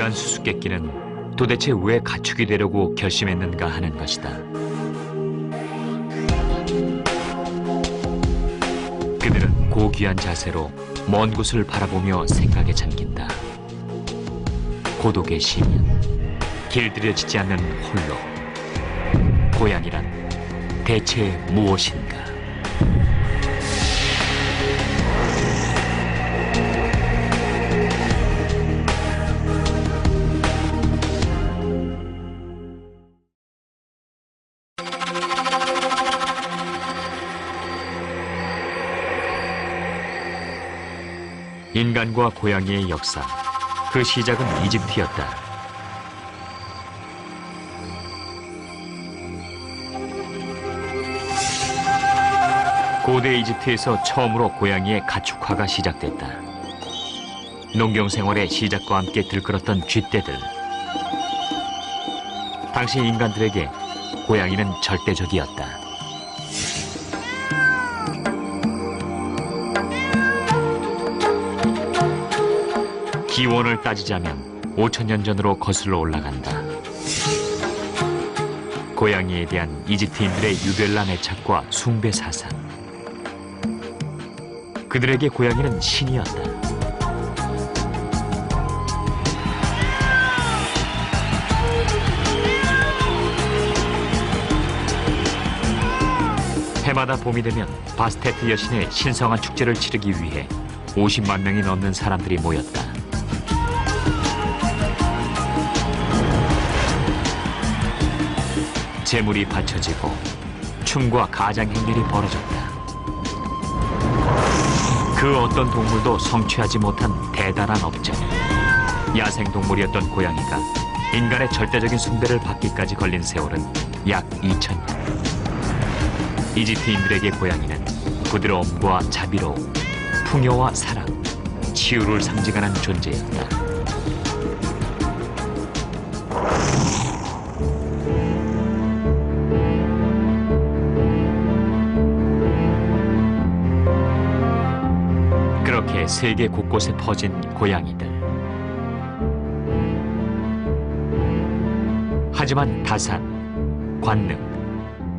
귀한 수수께끼는 도대체 왜 가축이 되려고 결심했는가 하는 것이다. 그들은 고귀한 자세로 먼 곳을 바라보며 생각에 잠긴다. 고독의 시민, 길들여지지 않는 홀로. 고향이란 대체 무엇인가? 인간과 고양이의 역사, 그 시작은 이집트였다. 고대 이집트에서 처음으로 고양이의 가축화가 시작됐다. 농경 생활의 시작과 함께 들끓었던 쥐떼들. 당시 인간들에게 고양이는 절대적이었다. 기원을 따지자면 5,000년 전으로 거슬러 올라간다. 고양이에 대한 이집트인들의 유별난 애착과 숭배 사상. 그들에게 고양이는 신이었다. 해마다 봄이 되면 바스테트 여신의 신성한 축제를 치르기 위해 50만 명이 넘는 사람들이 모였다. 재물이 바쳐지고 춤과 가장 행렬이 벌어졌다. 그 어떤 동물도 성취하지 못한 대단한 업적. 야생동물이었던 고양이가 인간의 절대적인 숭배를 받기까지 걸린 세월은 약 2,000년. 이집트인들에게 고양이는 부드러움과 자비로움, 풍요와 사랑, 치유를 상징하는 존재였다. 그렇게 세계 곳곳에 퍼진 고양이들. 하지만 다산, 관능,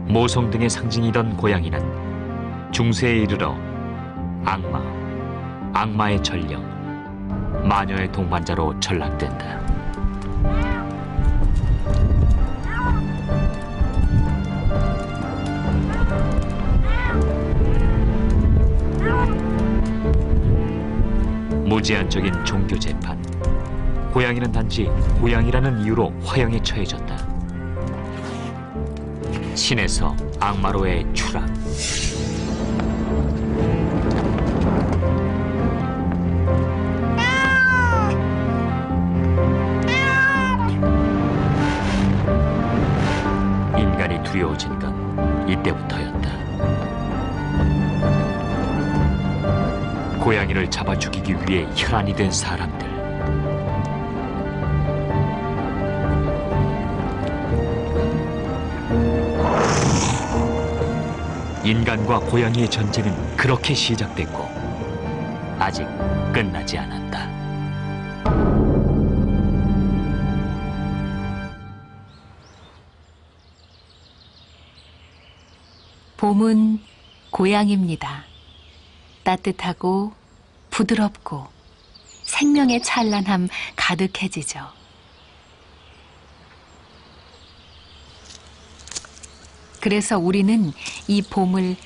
모성 등의 상징이던 고양이는 중세에 이르러 악마, 악마의 전령, 마녀의 동반자로 전락된다. 무제한적인 종교 재판. 고양이는 단지 고양이라는 이유로 화형에 처해졌다. 신에서 악마로의 추락. 인간이 두려워진 건 이때부터였다. 고양이를 잡아 죽이기 위해 혈안이 된 사람들. 인간과 고양이의 전쟁은 그렇게 시작됐고 아직 끝나지 않았다. 봄은 고양이입니다. 따뜻하고 부드럽고 생명의 찬란함 가득해지죠. 그래서 우리는 이 봄을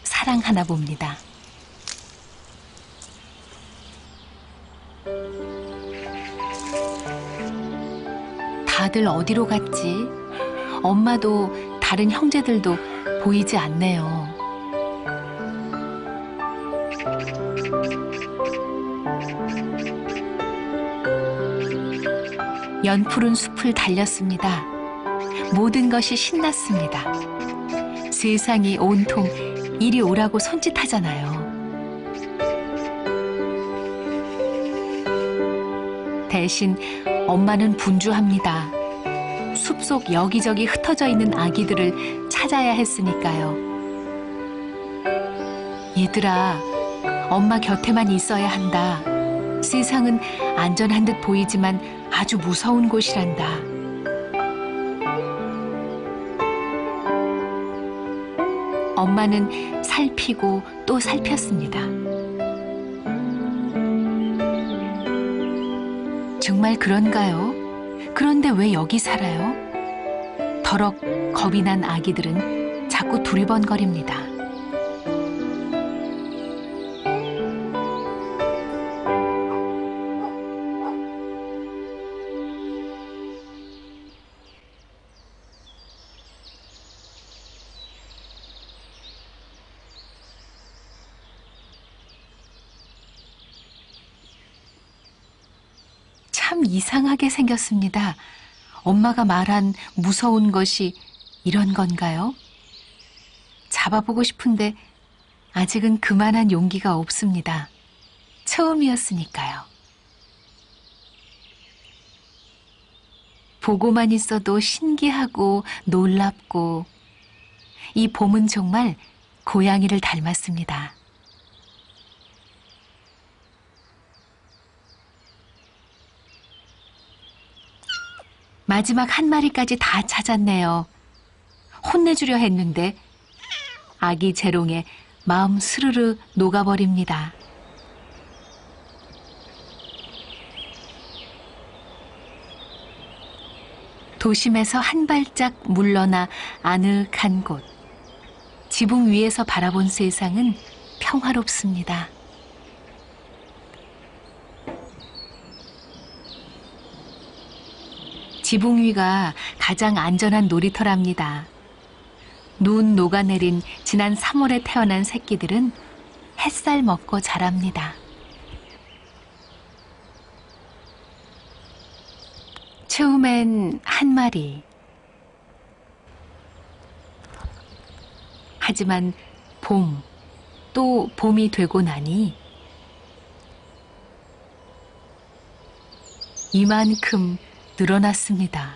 사랑하나 봅니다. 다들 어디로 갔지? 엄마도 다른 형제들도 보이지 않네요. 연푸른 숲을 달렸습니다. 모든 것이 신났습니다. 세상이 온통 이리 오라고 손짓하잖아요. 대신 엄마는 분주합니다. 숲속 여기저기 흩어져 있는 아기들을 찾아야 했으니까요. 얘들아, 엄마 곁에만 있어야 한다. 세상은 안전한 듯 보이지만 아주 무서운 곳이란다. 엄마는 살피고 또 살폈습니다. 정말 그런가요? 그런데 왜 여기 살아요? 더럭 겁이 난 아기들은 자꾸 두리번거립니다. 참 이상하게 생겼습니다. 엄마가 말한 무서운 것이 이런 건가요? 잡아보고 싶은데 아직은 그만한 용기가 없습니다. 처음이었으니까요. 보고만 있어도 신기하고 놀랍고 이 봄은 정말 고양이를 닮았습니다. 마지막 한 마리까지 다 찾았네요. 혼내주려 했는데 아기 재롱에 마음 스르르 녹아버립니다. 도심에서 한 발짝 물러나 아늑한 곳. 지붕 위에서 바라본 세상은 평화롭습니다. 지붕 위가 가장 안전한 놀이터랍니다. 눈 녹아내린 지난 3월에 태어난 새끼들은 햇살 먹고 자랍니다. 처음엔 한 마리. 하지만 봄, 또 봄이 되고 나니 이만큼 늘어났습니다.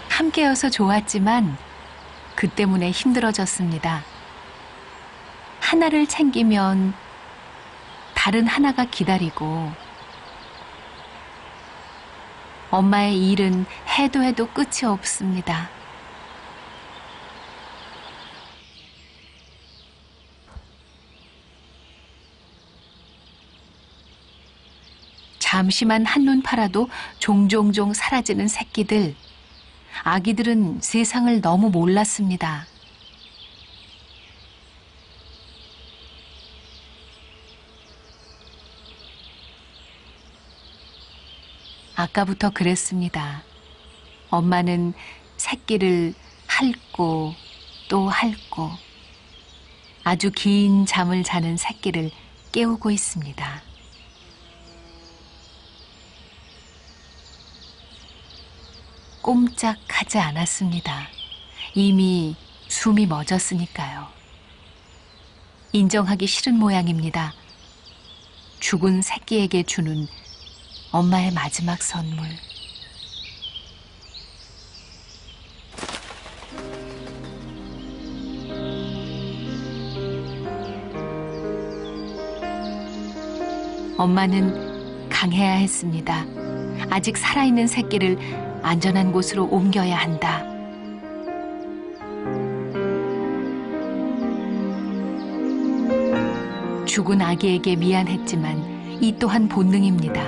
함께여서 좋았지만 그 때문에 힘들어졌습니다. 하나를 챙기면 다른 하나가 기다리고 엄마의 일은 해도 해도 끝이 없습니다. 잠시만 한눈 팔아도 종종종 사라지는 새끼들. 아기들은 세상을 너무 몰랐습니다. 아까부터 그랬습니다. 엄마는 새끼를 핥고 또 핥고 아주 긴 잠을 자는 새끼를 깨우고 있습니다. 꼼짝하지 않았습니다. 이미 숨이 멎었으니까요. 인정하기 싫은 모양입니다. 죽은 새끼에게 주는 엄마의 마지막 선물. 엄마는 강해야 했습니다. 아직 살아있는 새끼를 안전한 곳으로 옮겨야 한다. 죽은 아기에게 미안했지만 이 또한 본능입니다.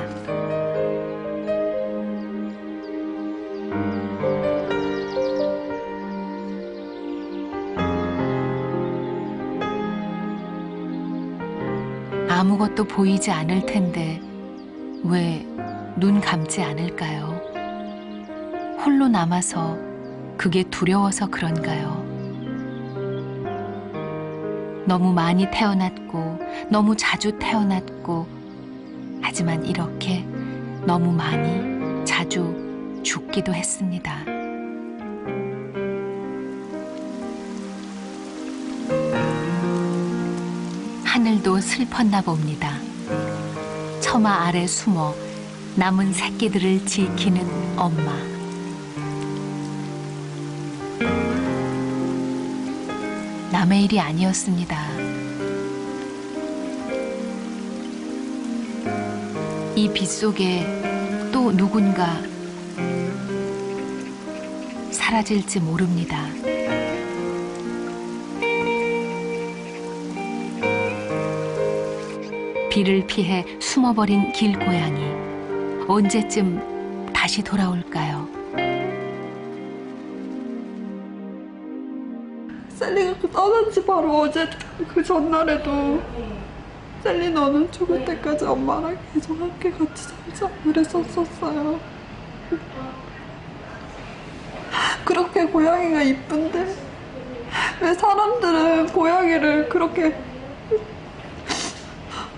아무것도 보이지 않을 텐데 왜 눈 감지 않을까요? 홀로 남아서 그게 두려워서 그런가요? 너무 많이 태어났고 너무 자주 태어났고 하지만 이렇게 너무 많이 자주 죽기도 했습니다. 하늘도 슬펐나 봅니다. 처마 아래 숨어 남은 새끼들을 지키는 엄마. 남의 일이 아니었습니다. 이 빛 속에 또 누군가 사라질지 모릅니다. 비를 피해 숨어버린 길고양이. 언제쯤 다시 돌아올까요? 셀리가 떠난 지 바로 어제 그 전날에도 셀리 너는 죽을 때까지 엄마랑 계속 함께 같이 살자 그랬었어요. 그렇게 고양이가 이쁜데 왜 사람들은 고양이를 그렇게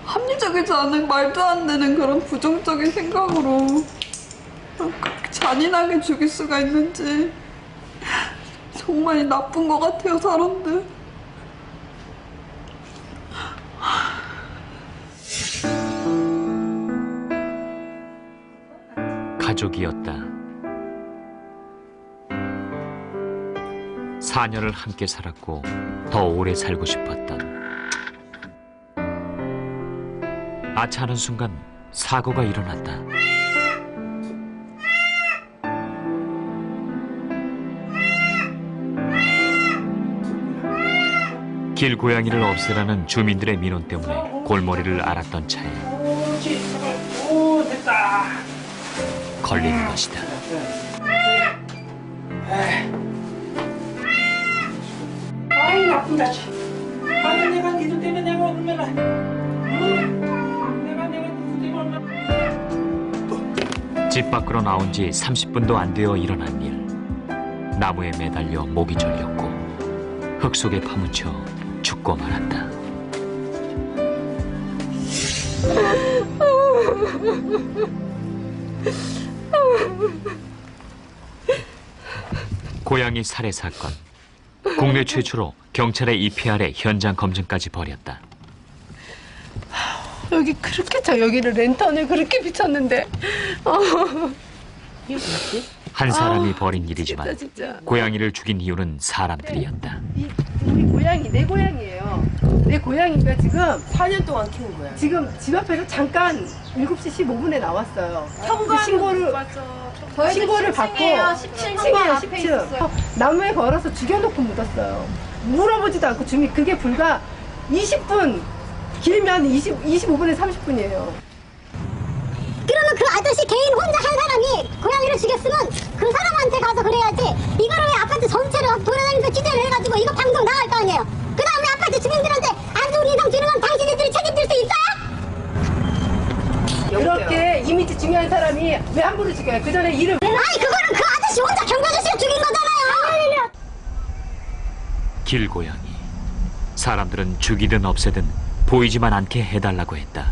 합리적이지 않은 말도 안 되는 그런 부정적인 생각으로 그렇게 잔인하게 죽일 수가 있는지 정말 나쁜 것 같아요, 사람들. 가족이었다. 4년을 함께 살았고 더 오래 살고 싶었던. 아차하는 순간 사고가 일어났다. 길고양이를 없애라는 주민들의 민원 때문에 골머리를 앓았던 차에 걸린 것이다. 아이 나쁜 자식. 아니 내가 니들 때문에 내가 얼마나 내가 니들 때문에 얼마나 집 밖으로 나온 지 30분도 안 되어 일어난 일. 나무에 매달려 목이 졸렸고 흙 속에 파묻혀 죽고 말았다. 고양이 살해 사건. 국내 최초로 경찰의 입회 아래 현장 검증까지 벌였다. 여기 그렇게 여기를 랜턴을 그렇게 비쳤는데 한 사람이 벌인 일이지만 진짜. 고양이를 죽인 이유는 사람들이었다. 우리 고양이 내 고양이에요. 내 고양이가 지금 4년 동안 키운 거야. 지금 집 앞에서 잠깐 7시 15분에 나왔어요. 신고를 받고 10층이에요. 10층. 나무에 걸어서 죽여놓고 묻었어요. 물어보지도 않고 주민 그게 불과 20분 길면 25분에 30분이에요. 그러면 그 아저씨 개인 혼자 한 사람이 고양이를 죽였으면 그 사람한테 가서 그래야지. 이거를 왜 아파트 전체를 돌아다니면서 취재를 해가지고 이거 방송 나갈 거 아니에요. 그 다음에 아파트 주민들한테 안 좋은 인상 주는 건 당신들이 책임질 수 있어요? 그렇게 이미지 중요한 사람이 왜 함부로 죽여요? 그 전에 일을 아니 그거는 그 아저씨 혼자 경비 아저씨가 죽인 거잖아요. 길고양이. 사람들은 죽이든 없애든 보이지만 않게 해달라고 했다.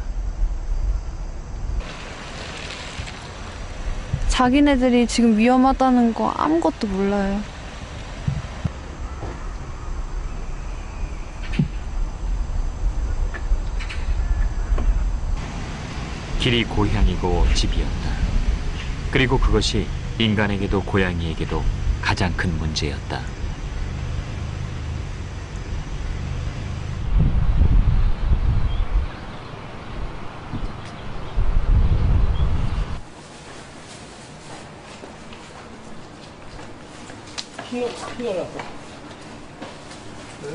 자기네들이 지금 위험하다는 거 아무것도 몰라요. 길이 고향이고 집이었다. 그리고 그것이 인간에게도 고양이에게도 가장 큰 문제였다.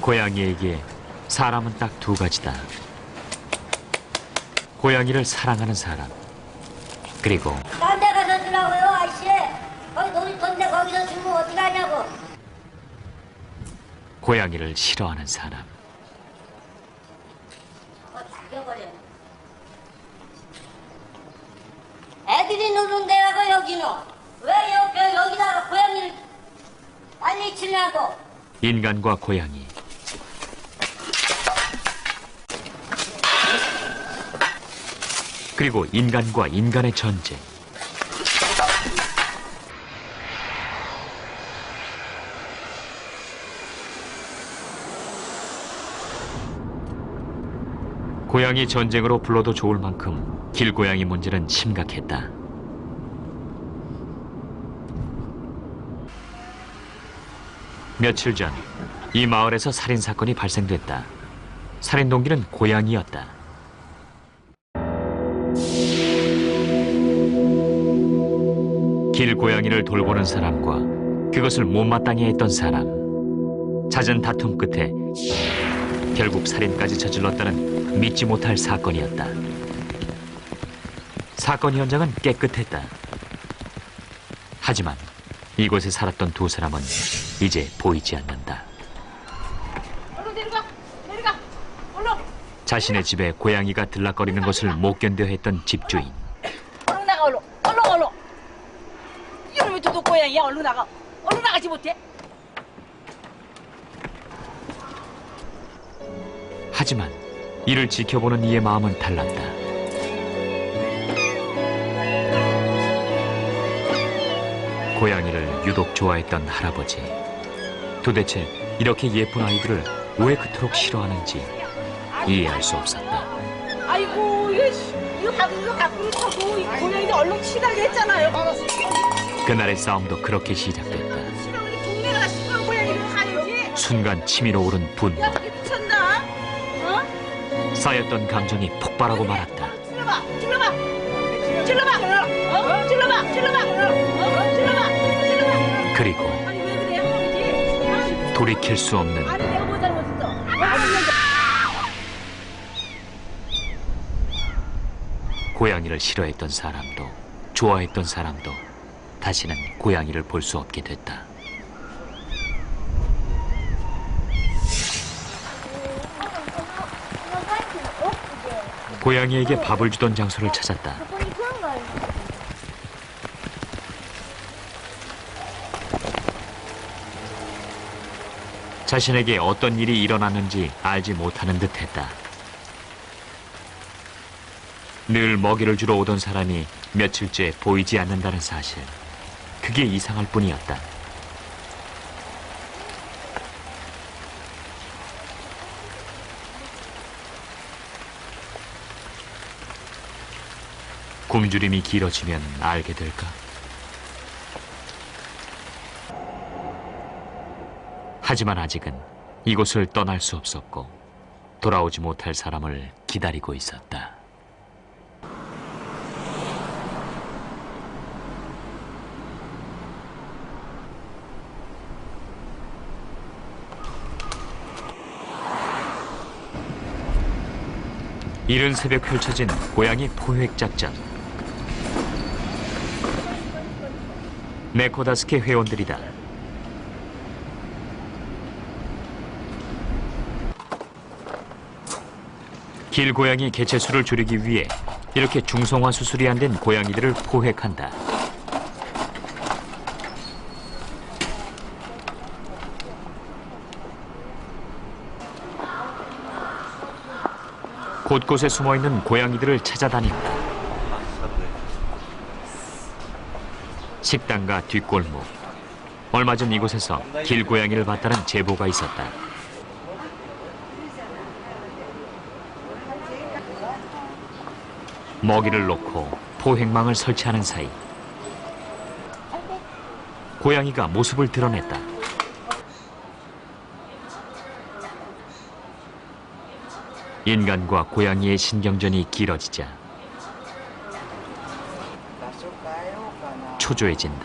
고양이에게 사람은 딱 두 가지다. 고양이를 사랑하는 사람, 그리고 딴 데 가서 주라고요 아저씨. 거기 놀이터인데 거기서 주면 어떡하냐고. 고양이를 싫어하는 사람. 죽여버려. 애들이 노는 데라고 여기는. 왜 여기다가 고양이를 빨리 치냐고. 인간과 고양이. 그리고 인간과 인간의 전쟁. 고양이 전쟁으로 불러도 좋을 만큼 길고양이 문제는 심각했다. 며칠 전 이 마을에서 살인 사건이 발생됐다. 살인 동기는 고양이였다. 길 고양이를 돌보는 사람과 그것을 못마땅해 했던 사람. 잦은 다툼 끝에 결국 살인까지 저질렀다는 믿지 못할 사건이었다. 사건 현장은 깨끗했다. 하지만 이곳에 살았던 두 사람은 이제 보이지 않는다. 자신의 집에 고양이가 들락거리는 것을 못 견뎌 했던 집주인. 얼른 나가 얼른 얼른. 이놈의 도둑 고양이야. 얼른 나가지 못해. 하지만 이를 지켜보는 이의 마음은 달랐다. 고양이를 유독 좋아했던 할아버지. 도대체 이렇게 예쁜 아이들을 왜 그토록 싫어하는지 이해할 수 없었다. 아이고 이거 갖고 있어도 이 고양이들 얼른 치라게 했잖아요. 그날의 싸움도 그렇게 시작됐다. 동네가 시끄러운 고양이를 가야지. 순간 치밀어 오른 분노. 야 저게 미쳤나? 어? 쌓였던 감정이 폭발하고 말았다. 찔러봐. 그리고 아니 왜 그래 할아버지? 돌이킬 수 없는 아니 내가 뭐 잘못했어? 고양이를 싫어했던 사람도 좋아했던 사람도 다시는 고양이를 볼 수 없게 됐다. 고양이에게 밥을 주던 장소를 찾았다. 자신에게 어떤 일이 일어났는지 알지 못하는 듯했다. 늘 먹이를 주러 오던 사람이 며칠째 보이지 않는다는 사실. 그게 이상할 뿐이었다. 굶주림이 길어지면 알게 될까? 하지만 아직은 이곳을 떠날 수 없었고 돌아오지 못할 사람을 기다리고 있었다. 이른 새벽 펼쳐진 고양이 포획 작전. 네코다스케 회원들이다. 길고양이 개체수를 줄이기 위해 이렇게 중성화 수술이 안 된 고양이들을 포획한다. 곳곳에 숨어있는 고양이들을 찾아다닌다. 식당과 뒷골목. 얼마 전 이곳에서 길고양이를 봤다는 제보가 있었다. 먹이를 놓고 포획망을 설치하는 사이 고양이가 모습을 드러냈다. 인간과 고양이의 신경전이 길어지자 초조해진다.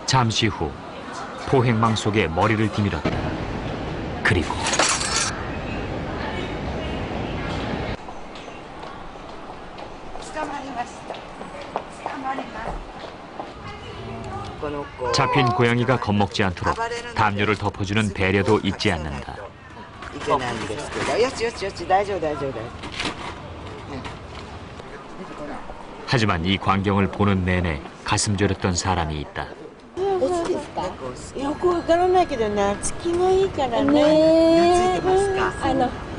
잠시 후 포획망 속에 머리를 디밀었다. 그리고 잡힌 고양이가 겁먹지 않도록 담요를 덮어주는 배려도 잊지 않는다. 하지만 이 광경을 보는 내내 가슴 졸였던 사람이 있다. よくわからないけど懐きがいいからね。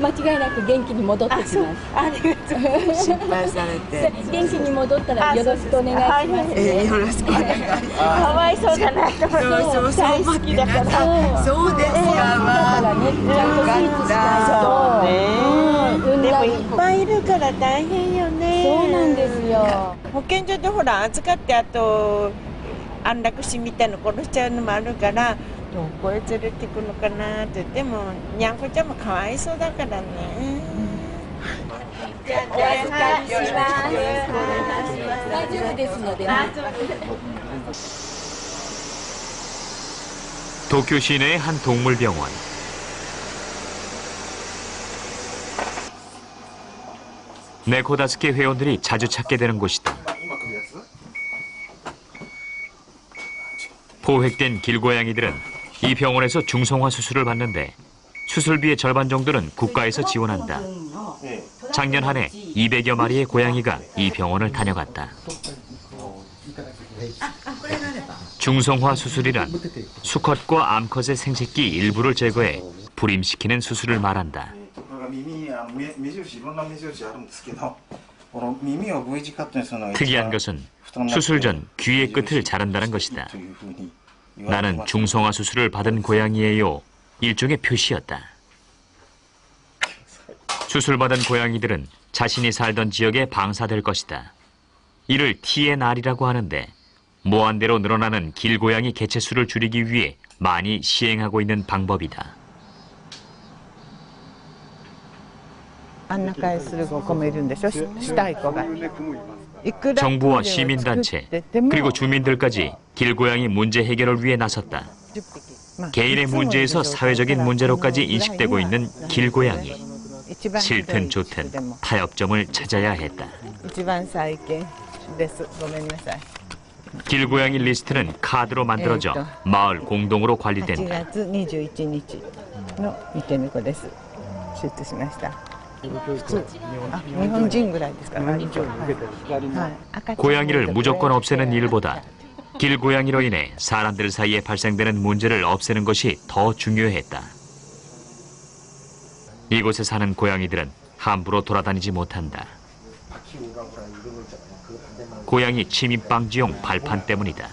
間違いなく元気に戻ってきます。ありがとう。心配されて。元気に戻ったらよろしくお願いします。よろしくお願いします。かわいそうだなと思って大好きだから。そうですか。だからね、ちゃんと手術しないと。でもいっぱいいるから大変よね。そうなんですよ。保健所でほら預かってあと安楽死みたいな殺しちゃうのもあるからどこへ連れてくのかなって言ってもにゃんこちゃんもかわいそうだからね。じゃあお預かりします。大丈夫ですので。 도쿄 시내의 한 동물병원. 네코 5개 회원들이 자주 찾게 되는 곳이다. 포획된 길고양이들은 이 병원에서 중성화 수술을 받는데 수술비의 절반 정도는 국가에서 지원한다. 작년 한 해 200여 마리의 고양이가 이 병원을 다녀갔다. 중성화 수술이란 수컷과 암컷의 생식기 일부를 제거해 불임시키는 수술을 말한다. 특이한 것은 수술 전 귀의 끝을 자른다는 것이다. 나는 중성화 수술을 받은 고양이에요. 일종의 표시였다. 수술받은 고양이들은 자신이 살던 지역에 방사될 것이다. 이를 T의 날이라고 하는데 무한대로 늘어나는 길고양이 개체수를 줄이기 위해 많이 시행하고 있는 방법이다. 정부와 시민단체 그리고 주민들까지 길고양이 문제 해결을 위해 나섰다. 개인의 문제에서 사회적인 문제로까지 인식되고 있는 길고양이. 싫든 좋든 타협점을 찾아야 했다. 길고양이 리스트는 카드로 만들어져 마을 공동으로 관리된다. 고양이를 무조건 없애는 일보다 길고양이로 인해 사람들 사이에 발생되는 문제를 없애는 것이 더 중요했다. 이곳에 사는 고양이들은 함부로 돌아다니지 못한다. 고양이 침입 방지용 발판 때문이다.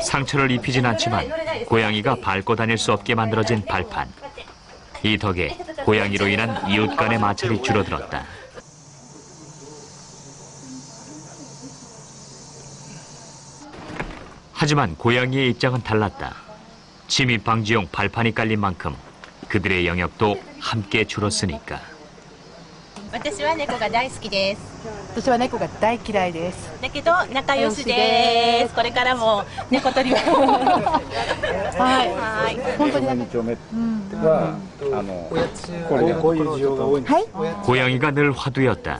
상처를 입히진 않지만 고양이가 밟고 다닐 수 없게 만들어진 발판. 이 덕에 고양이로 인한 이웃 간의 마찰이 줄어들었다. 하지만 고양이의 입장은 달랐다. 침입 방지용 발판이 깔린 만큼 그들의 영역도 함께 줄었으니까. 私は猫が大好きです。私は猫が大嫌いです。だけど仲良しです。これからも猫取りは。はい。本当に仲良し。고양이가 늘 화두였다.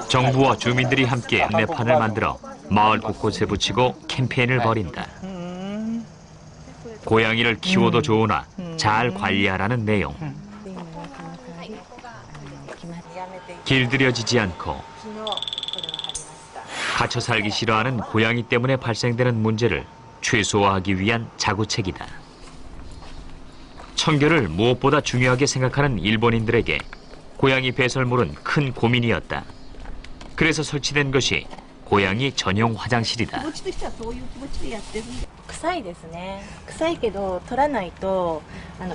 정부와 주민들이 함께 안내판을 만들어 마을 곳곳에 붙이고 캠페인을 벌인다. 고양이를 키워도 좋으나 잘 관리하라는 내용. 길들여지지 않고 갇혀 살기 싫어하는 고양이 때문에 발생되는 문제를 최소화하기 위한 자구책이다. 청결을 무엇보다 중요하게 생각하는 일본인들에게 고양이 배설물은 큰 고민이었다. 그래서 설치된 것이 고양이 전용 화장실이다. 臭いですね。臭いけど取らないと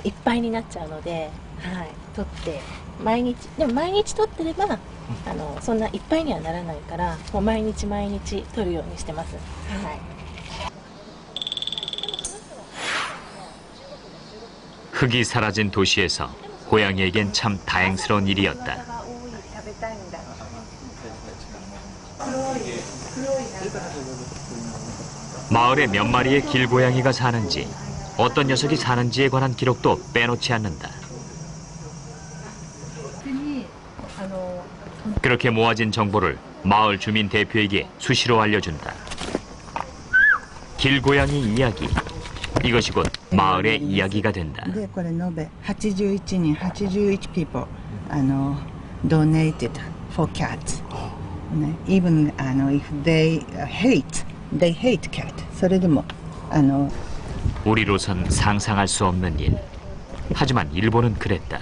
いっぱいになっちゃうので、はい、取って毎日でも毎日取ってればそんないっぱいにはならないからもう毎日毎日取るようにしてます。はい。 흙이 사라진 도시에서 고양이에겐 참 다행스러운 일이었다. 마을에 몇 마리의 길고양이가 사는지, 어떤 녀석이 사는지에 관한 기록도 빼놓지 않는다. 그렇게 모아진 정보를 마을 주민 대표에게 수시로 알려준다. 길고양이 이야기. 이것이 곧 마을의 이야기가 된다. これ延べ81人81 people donated for cats. Even if they hate cat. それでも 우리로선 상상할 수 없는 일. 하지만 일본은 그랬다.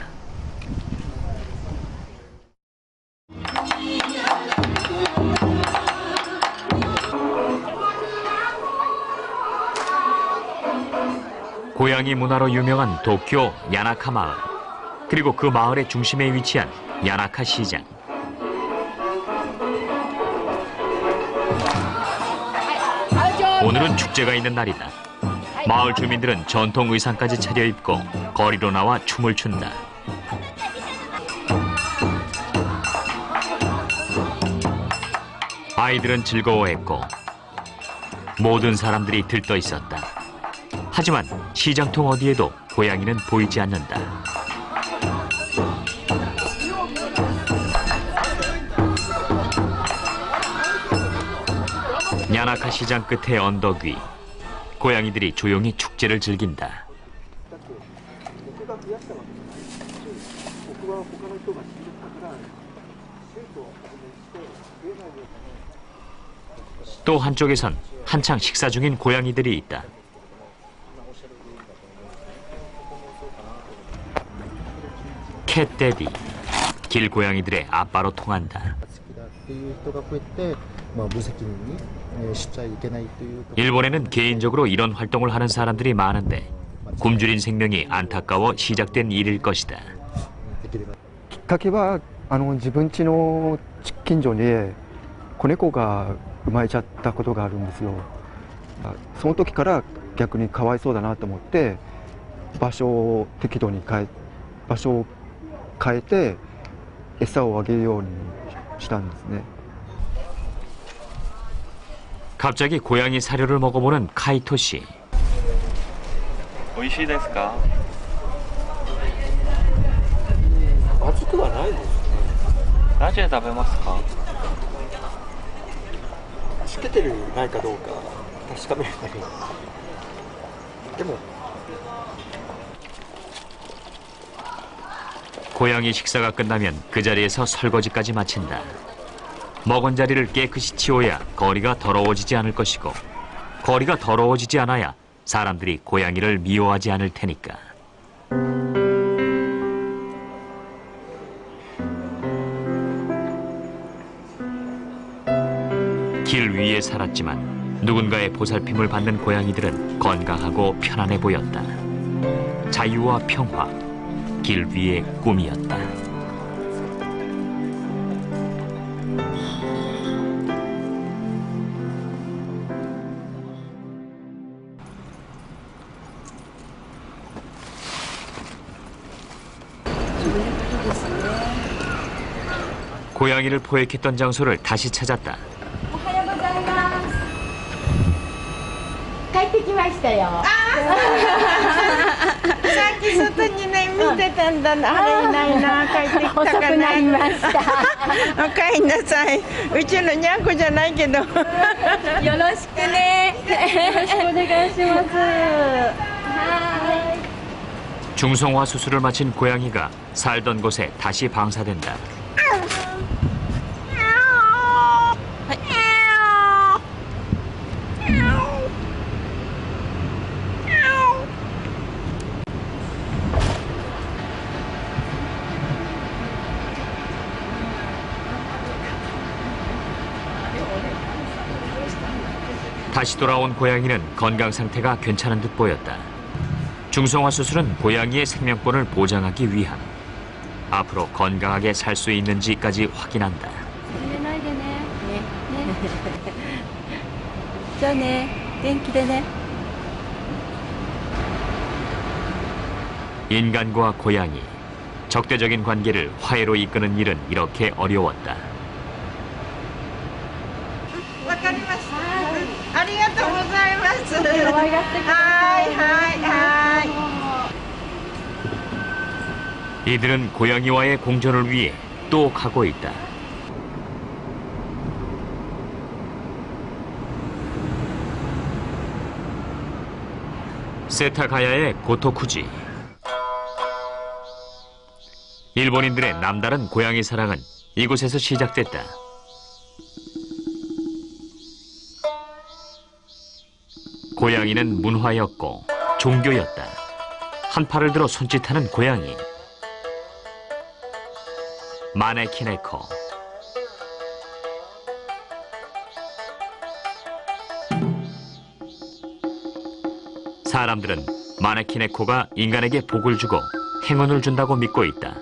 고양이 문화로 유명한 도쿄 야나카 마을, 그리고 그 마을의 중심에 위치한 야나카 시장. 오늘은 축제가 있는 날이다. 마을 주민들은 전통 의상까지 차려입고 거리로 나와 춤을 춘다. 아이들은 즐거워했고 모든 사람들이 들떠 있었다. 하지만 시장통 어디에도 고양이는 보이지 않는다. 야나카 시장 끝의 언덕 위, 고양이들이 조용히 축제를 즐긴다. 또 한쪽에선 한창 식사 중인 고양이들이 있다. 캣데디, 길고양이들의 아빠로 통한다. 일본에는 개인적으로 이런 활동을 하는 사람들이 많은데 굶주린 생명이 안타까워 시작된 일일 것이다. きっかけは自分家の近所に子猫が生まれちゃったことがあるんですよ。その時から逆にかわいそうだなと思って場所を適度に変えて餌をあげるようにしたんですね。 갑자기 고양이 사료를 먹어보는 카이토 씨. 美味しいですか? まずくはないですね。何で食べますか? しけてるないかどうか確かめるために。でも 고양이 식사가 끝나면 그 자리에서 설거지까지 마친다. 먹은 자리를 깨끗이 치워야 거리가 더러워지지 않을 것이고 거리가 더러워지지 않아야 사람들이 고양이를 미워하지 않을 테니까. 길 위에 살았지만 누군가의 보살핌을 받는 고양이들은 건강하고 편안해 보였다. 자유와 평화, 길 위의 꿈이었다. 고양이를 포획했던 장소를 다시 찾았다. 帰ってきましたよ。さっき外にね見てたんだな。あれいないな。帰ってきたかな。遅くなりました。おかえりなさい。うちのにゃんこじゃないけど。よろしくね。よろしくお願いします。はい。 중성화 수술을 마친 고양이가 살던 곳에 다시 방사된다. 다시 돌아온 고양이는 건강 상태가 괜찮은 듯 보였다. 중성화 수술은 고양이의 생명권을 보장하기 위함. 앞으로 건강하게 살 수 있는지까지 확인한다. 인간과 고양이, 적대적인 관계를 화해로 이끄는 일은 이렇게 어려웠다. わかりました。ありがとうございます。はいはいはい。 이들은 고양이와의 공존을 위해 또 가고 있다. 세타가야의 고토쿠지. 일본인들의 남다른 고양이 사랑은 이곳에서 시작됐다. 고양이는 문화였고 종교였다. 한 팔을 들어 손짓하는 고양이. 마네키네코. 사람들은 마네키네코가 인간에게 복을 주고 행운을 준다고 믿고 있다.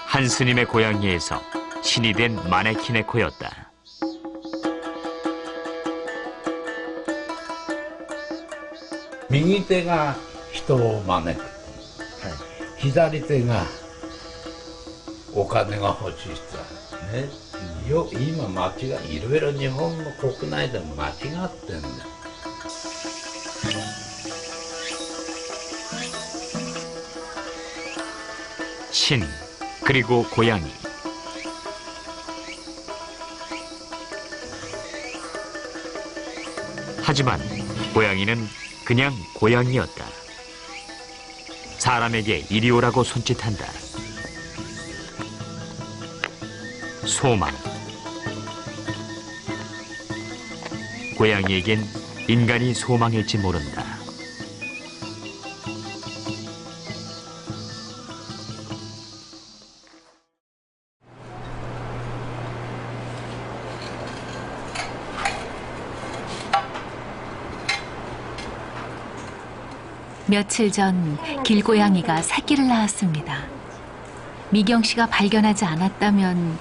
한 스님의 고양이에서 신이 된 마네키네코였다.右手が人を招く、左手がお金が欲しい人ね。今間違い、いろいろ日本の国内でも間違ってんだよ。 신, 그리고 고양이. 하지만 고양이는 그냥 고양이였다. 사람에게 이리 오라고 손짓한다. 소망. 고양이에겐 인간이 소망일지 모른다. 며칠 전 길고양이가 새끼를 낳았습니다. 미경 씨가 발견하지 않았다면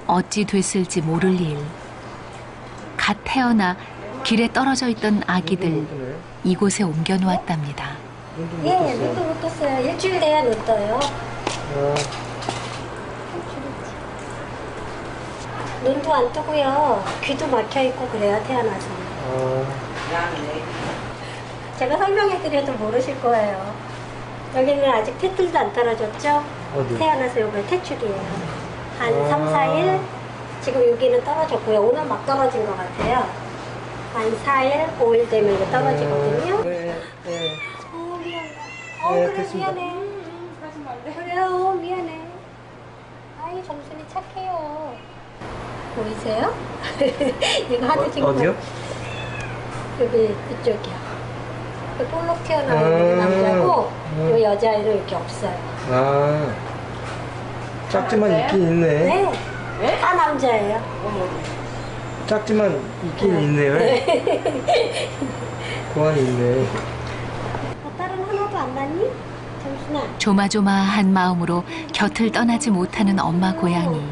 어찌 됐을지 모를 일. 갓 태어나 길에 떨어져 있던 아기들 이곳에 옮겨 놓았답니다. 예, 눈도 못 떴어요. 일주일 돼야 눈 떠요. 눈도 안 뜨고요. 귀도 막혀 있고 그래요, 태어나서. 제가 설명해드려도 모르실 거예요. 여기는 아직 탯줄도 안 떨어졌죠? 어디? 태어나서 여기 탯줄이에요. 한 3, 4일? 지금 여기는 떨어졌고요. 오늘 막 떨어진 것 같아요. 한 4일, 5일 되면 이거 떨어지거든요. 네. 미안해. 네, 그래, 됐습니다. 미안해. 그래요, 미안해. 아이, 정순이 착해요. 보이세요? 이거 하도 지금. 어디요? 여기, 이쪽이요. 볼록 튀어나오는 남자고 이 여자애는 이렇게 없어요. 아, 작지만 있긴 있네. 네, 다 남자예요. 작지만 있긴 있네요. 고안이 있네. 딸은 하나도 안 낳니? 정순아. 조마조마한 마음으로 곁을 떠나지 못하는 엄마 고양이.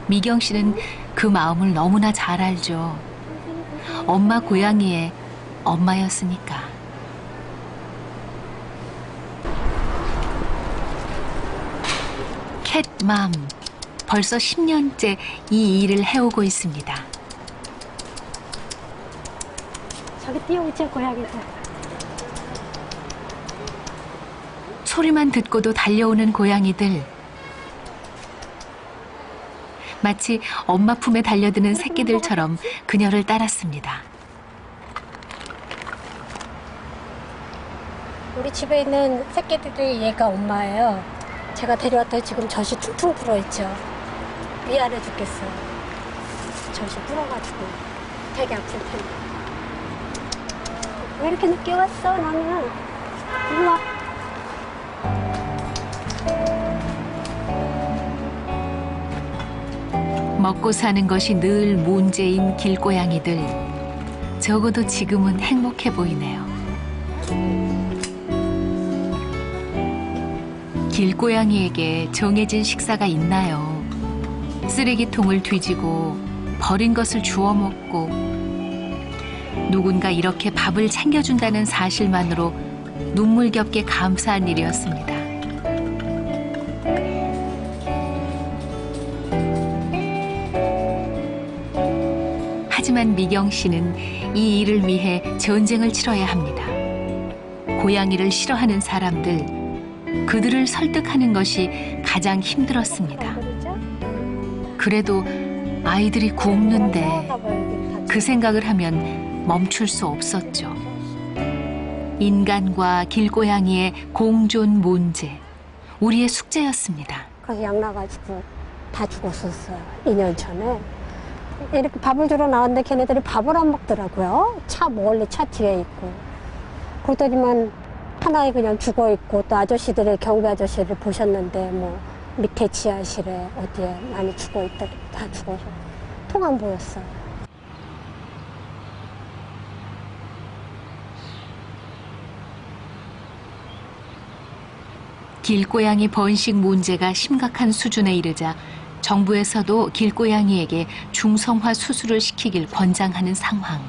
미경 씨는 그 마음을 너무나 잘 알죠. 엄마 고양이의 엄마였으니까. 캣맘, 벌써 10년째 이 일을 해오고 있습니다. 저기 뛰어오죠, 고양이들. 소리만 듣고도 달려오는 고양이들. 마치 엄마 품에 달려드는 새끼들처럼 그녀를 따랐습니다. 우리 집에 있는 새끼들이 얘가 엄마예요. 제가 데려왔더니 지금 젖이 퉁퉁 불어있죠. 미안해 죽겠어요. 젖이 불어가지고 되게 아플 텐데. 왜 이렇게 늦게 왔어, 너는? 이리 와. 먹고 사는 것이 늘 문제인 길고양이들. 적어도 지금은 행복해 보이네요. 길고양이에게 정해진 식사가 있나요? 쓰레기통을 뒤지고 버린 것을 주워 먹고 누군가 이렇게 밥을 챙겨준다는 사실만으로 눈물겹게 감사한 일이었습니다. 하지만 미경 씨는 이 일을 위해 전쟁을 치러야 합니다. 고양이를 싫어하는 사람들, 그들을 설득하는 것이 가장 힘들었습니다. 그래도 아이들이 굶는데 그 생각을 하면 멈출 수 없었죠. 인간과 길고양이의 공존 문제, 우리의 숙제였습니다. 거기 양 나가지고 다 죽었었어요. 2년 전에. 이렇게 밥을 주러 나왔는데 걔네들이 밥을 안 먹더라고요. 차 멀리 차 뒤에 있고. 그러더니만 하나에 그냥 죽어있고 또 아저씨들의 경비 아저씨를 보셨는데 뭐 밑에 지하실에 어디에 많이 죽어있다 다 죽어서 통 안 보였어요. 길고양이 번식 문제가 심각한 수준에 이르자 정부에서도 길고양이에게 중성화 수술을 시키길 권장하는 상황.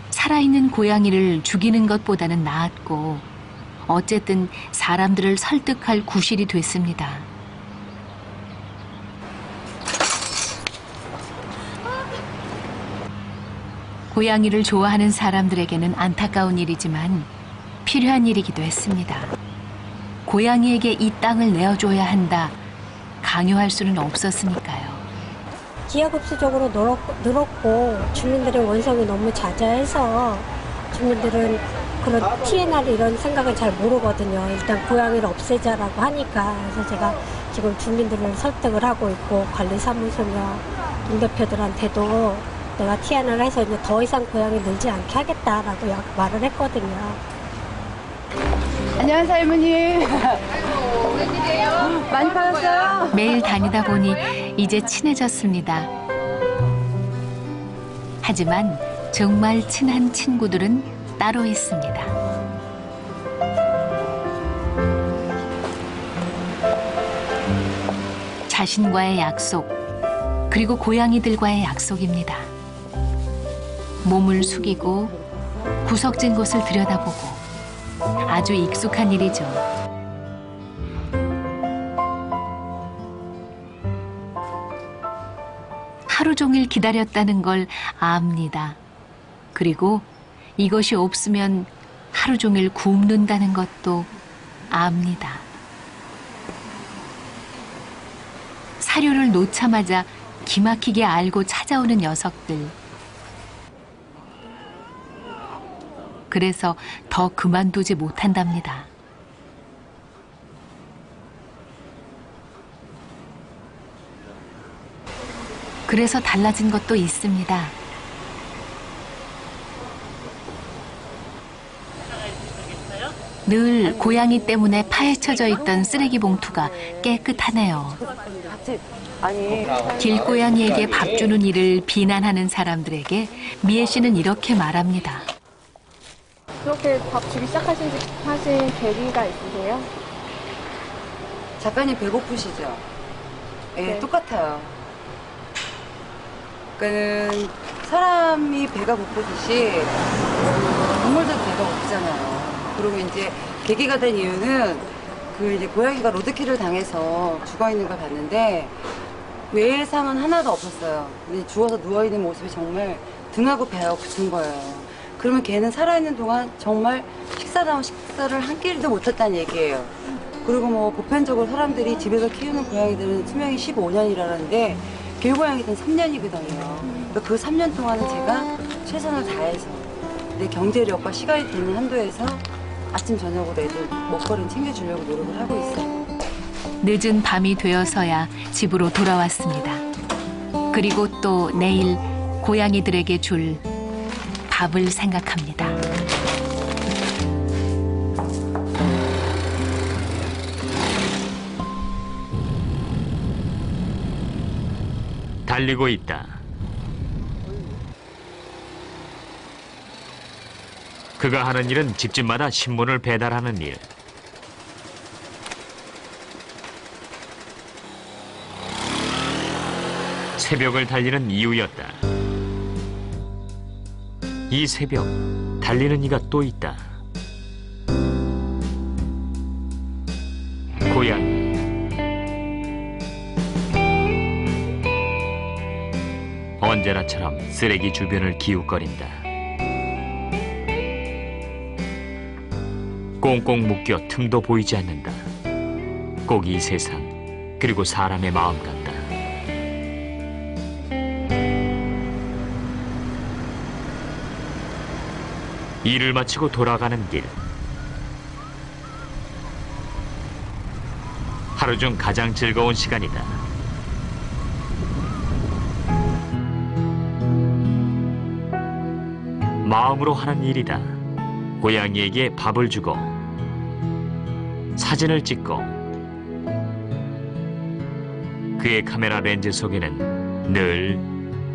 살아있는 고양이를 죽이는 것보다는 나았고 어쨌든 사람들을 설득할 구실이 됐습니다. 고양이를 좋아하는 사람들에게는 안타까운 일이지만 필요한 일이기도 했습니다. 고양이에게 이 땅을 내어줘야 한다. 강요할 수는 없었으니까요. 기하급수적으로 늘었고 주민들의 원성이 너무 자자해서 주민들은 그런 TNR 이런 생각은 잘 모르거든요. 일단 고양이를 없애자라고 하니까. 그래서 제가 지금 주민들을 설득을 하고 있고 관리사무소며 동대표들한테도 내가 TNR 해서 이제 더 이상 고양이 늘지 않게 하겠다라고 말을 했거든요. 안녕하세요, 할머니. 많이 팔았어요? 매일 다니다 보니 이제 친해졌습니다. 하지만 정말 친한 친구들은 따로 있습니다. 자신과의 약속, 그리고 고양이들과의 약속입니다. 몸을 숙이고 구석진 곳을 들여다보고 아주 익숙한 일이죠. 하루 종일 기다렸다는 걸 압니다. 그리고 이것이 없으면 하루 종일 굶는다는 것도 압니다. 사료를 놓자마자 기막히게 알고 찾아오는 녀석들. 그래서 더 그만두지 못한답니다. 그래서 달라진 것도 있습니다. 늘 고양이 때문에 파헤쳐져 있던 쓰레기 봉투가 깨끗하네요. 길고양이에게 밥 주는 일을 비난하는 사람들에게 미애 씨는 이렇게 말합니다. 그렇게 밥 주기 시작하신 계기가 있으세요? 작가님 배고프시죠? 네, 똑같아요. 그러니까는 사람이 배가 고프듯이 동물들도 배가 고프잖아요. 그리고 이제 계기가 된 이유는 그 이제 고양이가 로드킬을 당해서 죽어 있는 걸 봤는데 외상은 하나도 없었어요. 근데 죽어서 누워 있는 모습이 정말 등하고 배하고 붙은 거예요. 그러면 걔는 살아있는 동안 정말 식사를 한 끼도 못했다는 얘기예요. 그리고 뭐 보편적으로 사람들이 집에서 키우는 고양이들은 수명이 15년이라는데 길고양이들은 3년이거든요. 그러니까 그 3년 동안은 제가 최선을 다해서 내 경제력과 시간이 되는 한도에서 아침 저녁으로 애들 먹거리는 챙겨주려고 노력을 하고 있어요. 늦은 밤이 되어서야 집으로 돌아왔습니다. 그리고 또 내일 고양이들에게 줄 밥을 생각합니다. 달리고 있다. 그가 하는 일은 집집마다 신문을 배달하는 일. 새벽을 달리는 이유였다. 이 새벽, 달리는 이가 또 있다. 고양이. 언제나처럼 쓰레기 주변을 기웃거린다. 꽁꽁 묶여 틈도 보이지 않는다. 꼭 이 세상, 그리고 사람의 마음 같다. 일을 마치고 돌아가는 길. 하루 중 가장 즐거운 시간이다. 마음으로 하는 일이다. 고양이에게 밥을 주고 사진을 찍고 그의 카메라 렌즈 속에는 늘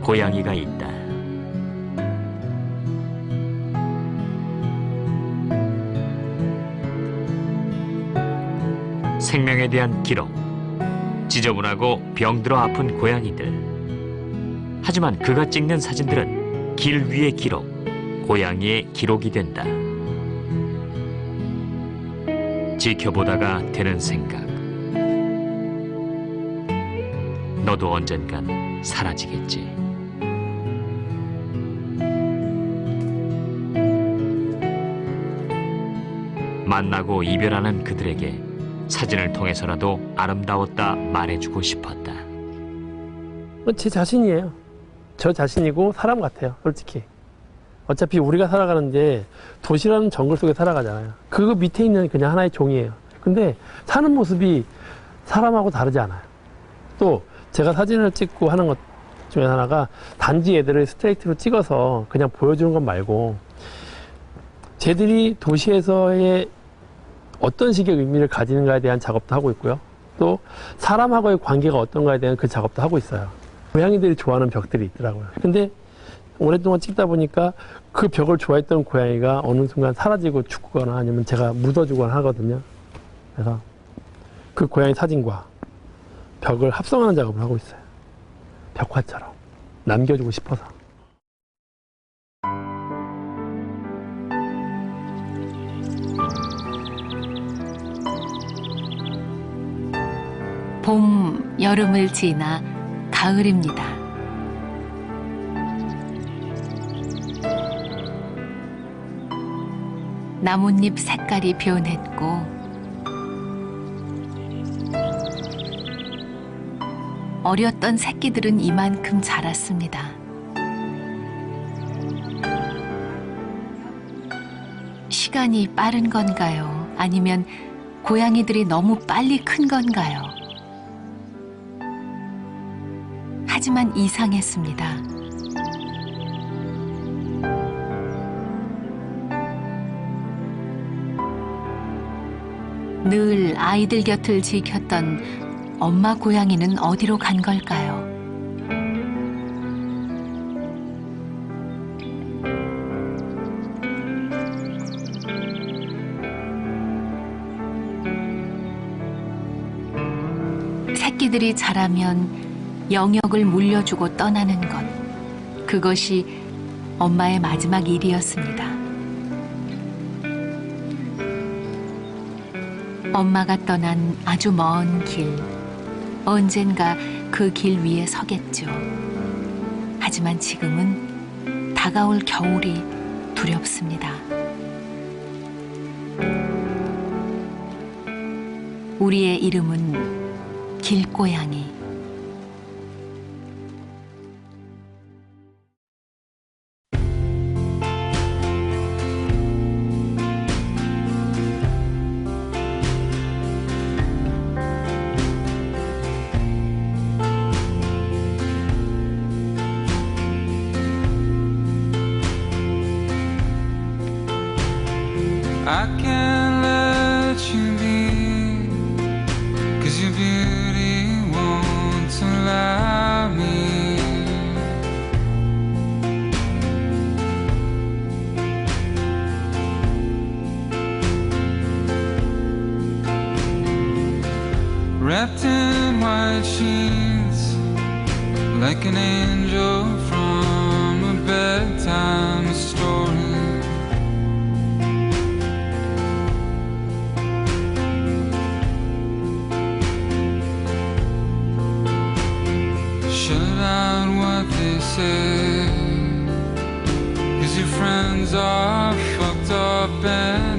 고양이가 있다. 생명에 대한 기록, 지저분하고 병들어 아픈 고양이들. 하지만 그가 찍는 사진들은 길 위의 기록, 고양이의 기록이 된다. 지켜보다가 드는 생각. 너도 언젠간 사라지겠지. 만나고 이별하는 그들에게 사진을 통해서라도 아름다웠다 말해주고 싶었다. 제 자신이에요. 저 자신이고 사람 같아요, 솔직히. 어차피 우리가 살아가는데 도시라는 정글 속에 살아가잖아요. 그거 밑에 있는 그냥 하나의 종이에요. 근데 사는 모습이 사람하고 다르지 않아요. 또 제가 사진을 찍고 하는 것 중에 하나가 단지 애들을 스트레이트로 찍어서 그냥 보여주는 것 말고 쟤들이 도시에서의 어떤 식의 의미를 가지는가에 대한 작업도 하고 있고요. 또 사람하고의 관계가 어떤가에 대한 그 작업도 하고 있어요. 고양이들이 좋아하는 벽들이 있더라고요. 근데 오랫동안 찍다 보니까 그 벽을 좋아했던 고양이가 어느 순간 사라지고 죽거나 아니면 제가 묻어주거나 하거든요. 그래서 그 고양이 사진과 벽을 합성하는 작업을 하고 있어요. 벽화처럼 남겨주고 싶어서. 봄, 여름을 지나 가을입니다. 나뭇잎 색깔이 변했고 어렸던 새끼들은 이만큼 자랐습니다. 시간이 빠른 건가요? 아니면 고양이들이 너무 빨리 큰 건가요? 하지만 이상했습니다. 늘 아이들 곁을 지켰던 엄마 고양이는 어디로 간 걸까요? 새끼들이 자라면 영역을 물려주고 떠나는 것, 그것이 엄마의 마지막 일이었습니다. 엄마가 떠난 아주 먼 길, 언젠가 그 길 위에 서겠죠. 하지만 지금은 다가올 겨울이 두렵습니다. 우리의 이름은 길고양이. I can't let you be, 'cause your beauty won't allow me. Wrapped in white sheets, like an angel from a bedtime story. Shut out what they say, 'cause your friends are fucked up and